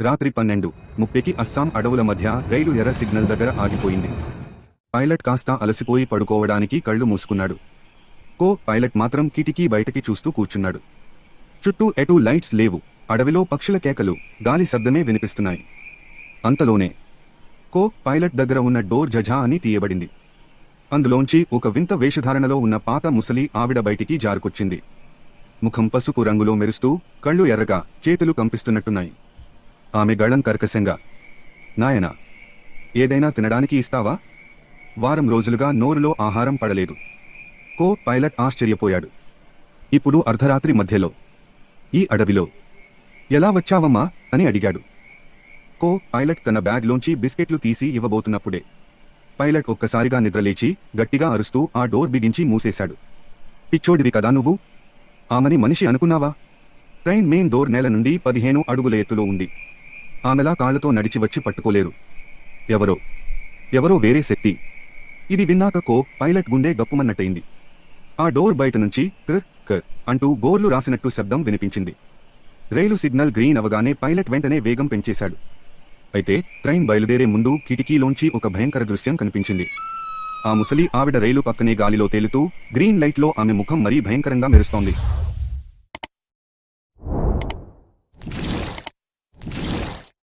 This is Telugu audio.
రాత్రి 12:30కి అస్సాం అడవుల మధ్య రైలు ఎర్ర సిగ్నల్ దగ్గర ఆగిపోయింది. పైలట్ కాస్త అలసిపోయి పడుకోవడానికి కళ్ళు మూసుకున్నాడు. పైలట్ మాత్రం కిటికీ బయటకి చూస్తూ కూర్చున్నాడు. చుట్టూ ఎటూ లైట్స్ లేవు. అడవిలో పక్షుల కేకలు, గాలి శబ్దమే వినిపిస్తున్నాయి. అంతలోనే పైలట్ దగ్గర ఉన్న డోర్ జఝా అని తీయబడింది. అందులోంచి ఒక వింత వేషధారణలో ఉన్న పాత ముసలి ఆవిడ బయటికి జారుకొచ్చింది. ముఖం పసుపు రంగులో మెరుస్తూ, కళ్ళు ఎర్రగా, చేతులు కంపిస్తున్నట్టున్నాయి. ఆమె గళం కర్కశంగా, నాయనా, ఏదైనా తినడానికి ఇస్తావా? వారం రోజులుగా నోరులో ఆహారం పడలేదు. పైలట్ ఆశ్చర్యపోయాడు. ఇప్పుడు అర్ధరాత్రి మధ్యలో ఈ అడవిలో ఎలా వచ్చావమ్మా అని అడిగాడు. పైలట్ తన బ్యాగ్లోంచి బిస్కెట్లు తీసి ఇవ్వబోతున్నప్పుడే పైలట్ ఒక్కసారిగా నిద్రలేచి గట్టిగా అరుస్తూ ఆ డోర్ బిగించి మూసేశాడు. పిచ్చోడివి కదా నువ్వు? ఆమెని మనిషి అనుకున్నావా? ట్రైన్ మెయిన్ డోర్ నేల నుండి 15 అడుగుల ఎత్తులో ఉంది. ఆమెలా కాళ్లతో నడిచి వచ్చి పట్టుకోలేరు. ఎవరో వేరే శక్తి. ఇది విన్నాక పైలట్ గుండె గప్పుమన్నట్టయింది. ఆ డోర్ బయట నుంచి క్ర్ అంటూ గోర్లు రాసినట్టు శబ్దం వినిపించింది. రైలు సిగ్నల్ గ్రీన్ అవగానే పైలట్ వెంటనే వేగం పెంచేశాడు. అయితే ట్రైన్ బయలుదేరే ముందు కిటికీలోంచి ఒక భయంకర దృశ్యం కనిపించింది. ఆ ముసలి ఆవిడ రైలు పక్కనే గాలిలో తేలుతూ, గ్రీన్ లైట్లో ఆమె ముఖం మరీ భయంకరంగా మెరుస్తోంది.